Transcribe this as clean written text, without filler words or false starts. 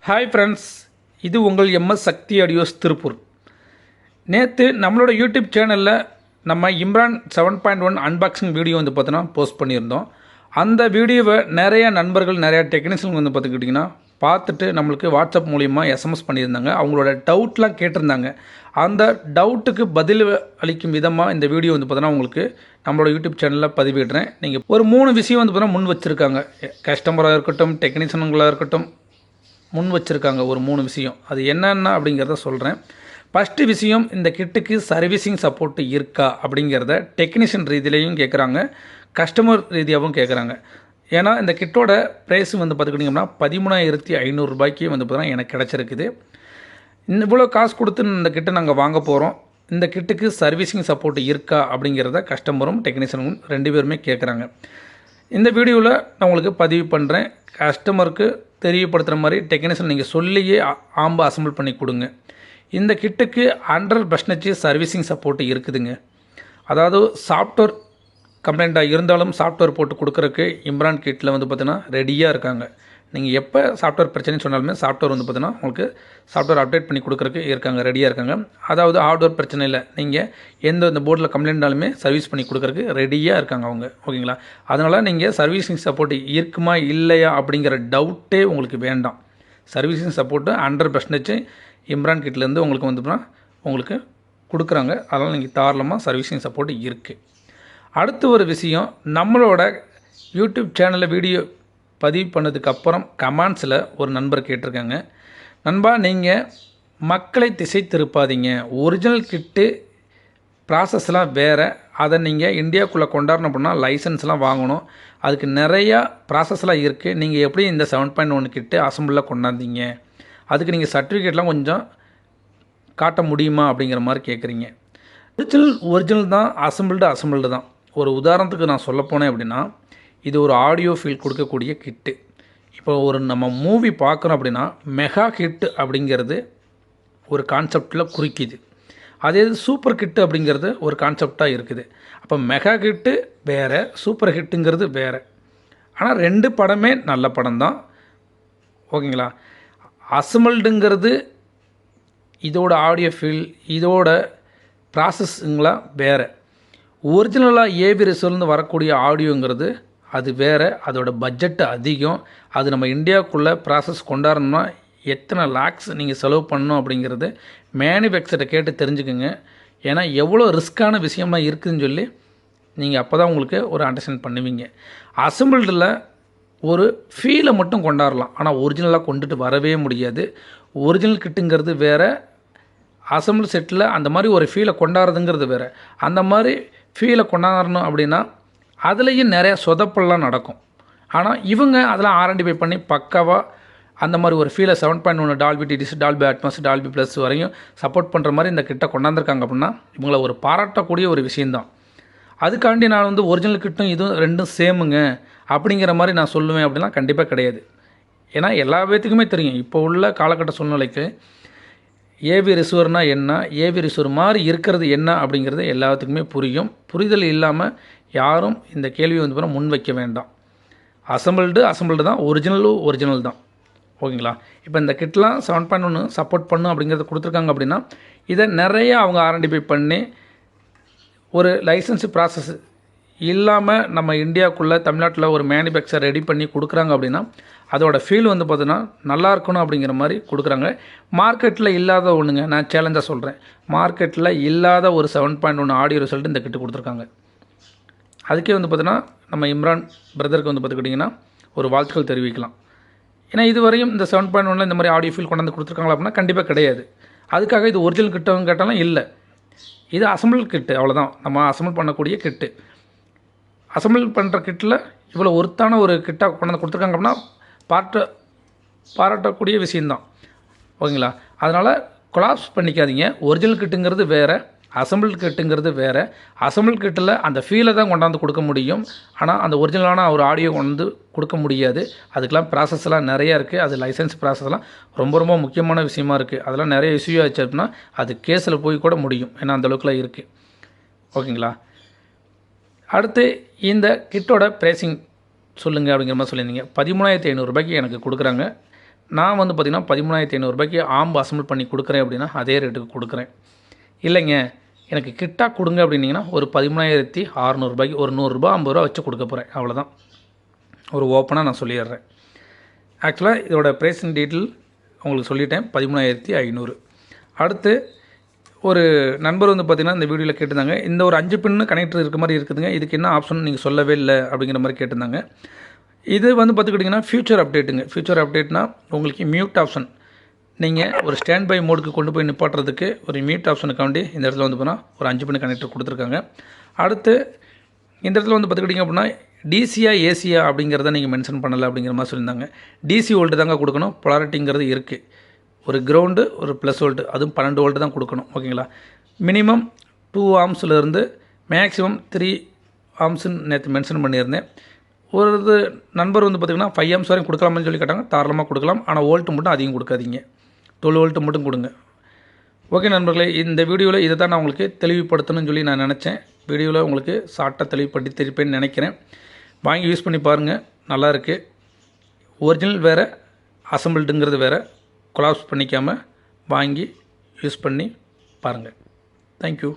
Hi friends, இது உங்கள் MS சக்தி audios Tiruppur. நேற்று நம்மளோட யூடியூப் சேனலில் நம்ம இம்ரான் 7.1 அன்பாக்சிங் வீடியோ பார்த்தோன்னா போஸ்ட் பண்ணியிருந்தோம். அந்த வீடியோவை நிறைய நண்பர்கள், நிறையா டெக்னீஷியன் பார்த்துக்கிட்டிங்கன்னா பார்த்துட்டு நம்மளுக்கு வாட்ஸ்அப் மூலிமா எஸ்எம்எஸ் பண்ணியிருந்தாங்க. அவங்களோட டவுட்லாம் கேட்டிருந்தாங்க. அந்த டவுட்டுக்கு பதில் அளிக்கும் விதமாக இந்த வீடியோ பார்த்தோன்னா உங்களுக்கு நம்மளோட யூடியூப் சேனலில் பதிவிடுறேன். நீங்கள் ஒரு 3 விஷயம் பார்த்தோன்னா முன் வச்சுருக்காங்க. கஸ்டமராக இருக்கட்டும், டெக்னீஷியனுங்களாக இருக்கட்டும், முன் வச்சுருக்காங்க ஒரு 3 விஷயம். அது என்னென்ன அப்படிங்கிறத சொல்கிறேன். ஃபஸ்ட்டு விஷயம், இந்த கிட்டுக்கு சர்வீசிங் சப்போர்ட் இருக்கா அப்படிங்கிறத டெக்னீஷியன் ரீதியிலையும் கேட்குறாங்க, கஸ்டமர் ரீதியாகவும் கேட்குறாங்க. ஏன்னா இந்த கிட்டோட ப்ரைஸ் பார்த்துக்கிட்டிங்கன்னா 13,500 ரூபாய்க்கு பார்த்தீங்கன்னா எனக்கு கிடச்சிருக்குது. இவ்வளோ காசு கொடுத்து இந்த கிட்டை நாங்கள் வாங்க போகிறோம். இந்த கிட்டுக்கு சர்வீசிங் சப்போர்ட் இருக்கா அப்படிங்கிறத கஸ்டமரும் டெக்னீஷியனும் 2 பேருமே கேட்குறாங்க. இந்த வீடியோவில் நான் உங்களுக்கு பதிவு பண்ணுறேன். கஸ்டமருக்கு தெரியப்படுத்துகிற மாதிரி டெக்னீஷியன் நீங்கள் சொல்லியே ஆம்பு அசம்பிள் பண்ணி கொடுங்க. இந்த கிட்டுக்கு 100% சர்வீசிங் சப்போர்ட் இருக்குதுங்க. அதாவது சாஃப்ட்வேர் கம்ப்ளைண்ட்டாக இருந்தாலும் சாஃப்ட்வேர் போட்டு கொடுக்குறக்கு இம்ரான் கிட்டில் பார்த்தீங்கன்னா ரெடியாக இருக்காங்க. நீங்கள் எப்போ சாஃப்ட்வேர் பிரச்சனைன்னு சொன்னாலுமே சாஃப்ட்வேர் பார்த்தீங்கன்னா உங்களுக்கு சாஃப்ட்வேர் அப்டேட் பண்ணி கொடுக்குறக்கு இருக்காங்க, ரெடியாக இருக்காங்க. அதாவது ஹார்ட்வேர் பிரச்சனை இல்லை, நீங்கள் இந்த போர்டில் கம்ப்ளைண்ட்னாலுமே சர்வீஸ் பண்ணி கொடுக்குறக்கு ரெடியாக இருக்காங்க அவங்க. ஓகேங்களா? அதனால் நீங்கள் சர்வீசிங் சப்போர்ட் இருக்குமா இல்லையா அப்படிங்கிற டவுட்டே உங்களுக்கு வேண்டாம். சர்வீசிங் சப்போர்ட்டு 100% இம்ரான் கிட்லேருந்து உங்களுக்கு உங்களுக்கு கொடுக்குறாங்க. அதனால் நீங்கள் தாராளமாக சர்வீசிங் சப்போர்ட் இருக்குது. அடுத்து ஒரு விஷயம், நம்மளோட யூடியூப் சேனலில் வீடியோ பதிவு பண்ணதுக்கப்புறம் கமெண்ட்ஸில் ஒரு நண்பர் கேட்டிருக்காங்க, நண்பா நீங்கள் மக்களை திசை திருப்பாதீங்க, ஒரிஜினல் கிட்டு ப்ராசஸ்லாம் வேறு, அதை நீங்கள் இந்தியாவுக்குள்ளே கொண்டாடணும் அப்படின்னா லைசன்ஸ்லாம் வாங்கணும், அதுக்கு நிறையா ப்ராசஸ்லாம் இருக்குது, நீங்கள் எப்படி இந்த 7.1 கிட்டு அசம்பிளில் கொண்டாந்தீங்க, அதுக்கு நீங்கள் சர்டிஃபிகேட்லாம் கொஞ்சம் காட்ட முடியுமா அப்படிங்கிற மாதிரி கேட்குறீங்க. ஒரிஜினல் தான், அசம்பிள்டு தான். ஒரு உதாரணத்துக்கு நான் சொல்ல போனேன் அப்படின்னா, இது ஒரு ஆடியோ ஃபீல் கொடுக்கக்கூடிய கிட்டு. இப்போ ஒரு நம்ம மூவி பார்க்குறோம் அப்படின்னா மெகா ஹிட் அப்படிங்கிறது ஒரு கான்செப்டில் குறிக்குது. அதே சூப்பர் ஹிட்டு அப்படிங்கிறது ஒரு கான்செப்டாக இருக்குது. அப்போ மெகா ஹிட்டு வேறு, சூப்பர் ஹிட்டுங்கிறது வேறு. ஆனால் 2 படமே நல்ல படம் தான். ஓகேங்களா? அசம்பிள்டுங்கிறது இதோட ஆடியோ ஃபீல், இதோட ப்ராசஸ்ங்களா வேறு. ஒரிஜினலாக ஏவி ரிசர்வ்லேருந்து வரக்கூடிய ஆடியோங்கிறது அது வேறு, அதோட பட்ஜெட்டு அதிகம். அது நம்ம இந்தியாவுக்குள்ளே ப்ராசஸ் கொண்டாடணும்னா எத்தனை லேக்ஸ் நீங்கள் செலவு பண்ணணும் அப்படிங்கிறது மேனுஃபேக்சரை கேட்டு தெரிஞ்சுக்குங்க. ஏன்னா எவ்வளோ ரிஸ்க்கான விஷயமாக இருக்குதுன்னு சொல்லி நீங்கள் அப்போ தான் உங்களுக்கு ஒரு அண்டர்ஸ்டாண்ட் பண்ணுவீங்க. அசம்பிள்டில் ஒரு ஃபீலை மட்டும் கொண்டாடலாம், ஆனால் ஒரிஜினலாக கொண்டுட்டு வரவே முடியாது. ஒரிஜினல் கிட்டுங்கிறது வேறு, அசம்பிள் செட்டில் அந்த மாதிரி ஒரு ஃபீலை கொண்டாடுறதுங்கிறது வேறு. அந்த மாதிரி ஃபீலை கொண்டாடணும் அப்படின்னா அதுலேயும் நிறையா சொதப்பெல்லாம் நடக்கும். ஆனால் இவங்க அதெல்லாம் ஆரண்டிஃபை பண்ணி பக்காவாக அந்த மாதிரி ஒரு ஃபீலை 7.1 Dolby DTC, Dolby Atmos, Dolby plus வரையும் சப்போர்ட் பண்ணுற மாதிரி இந்த கிட்ட கொண்டாந்துருக்காங்க அப்படின்னா இவங்கள ஒரு பாராட்டக்கூடிய ஒரு விஷயந்தான். அதுக்காண்டி நான் ஒரிஜினல் கிட்டும் இதுவும் 2 சேமுங்க அப்படிங்கிற மாதிரி நான் சொல்லுவேன் அப்படின்னா கண்டிப்பாக கிடையாது. ஏன்னா எல்லா பேத்துக்குமே தெரியும் இப்போ உள்ள காலகட்ட சூழ்நிலைக்கு ஏவி ரிசீவர்னால் என்ன, ஏவி ரிசீவர் மாதிரி இருக்கிறது என்ன அப்படிங்கிறது எல்லாத்துக்குமே புரியும். புரிதல் இல்லாமல் யாரும் இந்த கேள்வியை முன் வைக்க வேண்டாம். அசம்பிள்டு தான், ஒரிஜினல் தான். ஓகேங்களா? இப்போ இந்த கிட்லாம் 7.1 சப்போர்ட் பண்ணும் அப்படிங்கிறத கொடுத்துருக்காங்க அப்படின்னா இதை நிறையா அவங்க ஆரண்டிஃபை பண்ணி ஒரு லைசன்ஸ் ப்ராசஸ் இல்லாமல் நம்ம இந்தியாவுக்குள்ளே தமிழ்நாட்டில் ஒரு மேனுஃபேக்சர் ரெடி பண்ணி கொடுக்குறாங்க அப்படின்னா அதோட ஃபீல் பார்த்தீங்கன்னா நல்லா இருக்கணும் அப்படிங்கிற மாதிரி கொடுக்குறாங்க. மார்க்கெட்டில் இல்லாத ஒன்றுங்க, நான் சேலஞ்சாக சொல்கிறேன், மார்க்கெட்டில் இல்லாத ஒரு 7.1 ஆடியோ ரிசல்ட் இந்த கிட்டு கொடுத்துருக்காங்க. அதுக்கே பார்த்தீங்கன்னா நம்ம இம்ரான் பிரதருக்கு பார்த்துக்கிட்டிங்கன்னா ஒரு வாழ்த்துக்கள் தெரிவிக்கலாம். ஏன்னா இதுவரையும் இந்த 7.1 இந்த மாதிரி ஆடியோ ஃபீல் கொண்டாந்து கொடுத்துருக்காங்களா அப்படின்னா கண்டிப்பாக கிடையாது. அதுக்காக இது ஒரிஜினல் கிட்டவங்க கேட்டாலும் இல்லை, இது அசம்பிள் கிட்டு, அவ்வளோதான். நம்ம அசம்பிள் பண்ணக்கூடிய கிட்டு. அசம்பிள் பண்ணுற கிட்டில் இவ்வளோ ஒருத்தான ஒரு கிட்டாக கொண்டாந்து கொடுத்துருக்காங்க அப்படின்னா பாராட்டக்கூடிய விஷயந்தான். ஓகேங்களா? அதனால் கொலாப்ஸ் பண்ணிக்காதீங்க. ஒரிஜினல் கிட்டுங்கிறது வேறு, அசம்பிள் கிட்டுங்கிறது வேறு. அசம்பிள் கிட்டில் அந்த ஃபீலை தான் கொண்டாந்து கொடுக்க முடியும், ஆனால் அந்த ஒரிஜினலான ஒரு ஆடியோ கொண்டு கொடுக்க முடியாது. அதுக்கெலாம் ப்ராசஸ்லாம் நிறையா இருக்குது. அது லைசன்ஸ் ப்ராசஸ்லாம் ரொம்ப ரொம்ப முக்கியமான விஷயமா இருக்குது. அதெல்லாம் நிறைய இஷ்யூ ஆச்சு அப்படின்னா அது கேஸில் போய் கூட முடியும். ஏன்னா அந்தளவுக்குலாம் இருக்குது. ஓகேங்களா? அடுத்து இந்த கிட்டோட ப்ரைஸிங் சொல்லுங்கள் அப்படிங்கிற மாதிரி சொல்லியிருந்தீங்க. 13,500 ரூபாய்க்கு எனக்கு கொடுக்குறாங்க. நான் வந்து பார்த்திங்கன்னா 13,500 ஆம்பு அசம்பிள் பண்ணி கொடுக்குறேன் அப்படின்னா அதே ரேட்டுக்கு கொடுக்குறேன். இல்லைங்க எனக்கு கிட்டா கொடுங்க அப்படின்னிங்கன்னா ஒரு 13,600 ஒரு 100 50 ரூபா வச்சு கொடுக்க போகிறேன். அவ்வளோதான். ஒரு ஓப்பனாக நான் சொல்லிடுறேன். ஆக்சுவலாக இதோட ப்ரைஸிங் டீட்டெயில் உங்களுக்கு சொல்லிட்டேன். 13,500. அடுத்து ஒரு நண்பர் வந்து பார்த்திங்கன்னா இந்த வீடியோவில் கேட்டிருந்தாங்க, இந்த ஒரு 5 பின்னு கனெக்டர் இருக்க மாதிரி இருக்குதுங்க, இதுக்கு என்ன ஆப்ஷன் நீங்கள் சொல்லவே இல்லை அப்படிங்கிற மாதிரி கேட்டிருந்தாங்க. இது வந்து பார்த்துக்கிட்டிங்கன்னா ஃபியூச்சர் அப்டேட்டுங்க. ஃபியூச்சர் அப்டேட்னால் உங்களுக்கு மியூட் ஆப்ஷன், நீங்கள் ஒரு ஸ்டாண்ட் பை மோடுக்கு கொண்டு போய் நிப்பாட்டுறதுக்கு ஒரு மியூட் ஆப்ஷனுக்காண்டி இந்த இடத்துல வந்து பார்த்தீங்கன்னா ஒரு 5 பின் கனெக்டர் கொடுத்துருக்காங்க. அடுத்து இந்த இடத்துல வந்து பார்த்துக்கிட்டிங்க அப்படின்னா டிசியா ஏசியா அப்படிங்கிறத நீங்கள் மென்ஷன் பண்ணலை அப்படிங்கிற மாதிரி சொல்லியிருந்தாங்க. டிசி வோல்ட்டு தாங்க கொடுக்கணும். பொலாரிட்டிங்கிறது இருக்குது. ஒரு கிரவுண்டு ஒரு ப்ளஸ் வோல்ட்டு, அதுவும் 12 வோல்ட்டு தான் கொடுக்கணும். ஓகேங்களா. மினிமம் 2 ஆம்ஸ்லேருந்து மேக்ஸிமம் 3 ஆம்ஸ்ன்னு நேற்று மென்ஷன் பண்ணியிருந்தேன். ஒரு நண்பர் வந்து பார்த்திங்கன்னா 5 ஆம்ஸ் வரையும் கொடுக்கலாம்னு சொல்லி கேட்டாங்க. தாராளமாக கொடுக்கலாம். ஆனால் வோல்ட்டு மட்டும் அதிகம் கொடுக்காதீங்க. 12 வோல்ட்டு மட்டும் கொடுங்க. ஓகே நண்பர்களே, இந்த வீடியோவில் இதை தான் நான் உங்களுக்கு தெளிவுபடுத்தணும்னு சொல்லி நான் நினச்சேன். வீடியோவில் உங்களுக்கு ஷார்ட்டாக தெளிவுபடுத்தியிருப்பேன்னு நினைக்கிறேன். வாங்கி யூஸ் பண்ணி பாருங்கள், நல்லாயிருக்கு. ஒரிஜினல் வேறு, அசம்பிள்டுங்கிறது வேறு. கொலாப்ஸ் பண்ணிக்காமல் வாங்கி யூஸ் பண்ணி பாருங்கள். தேங்க்யூ.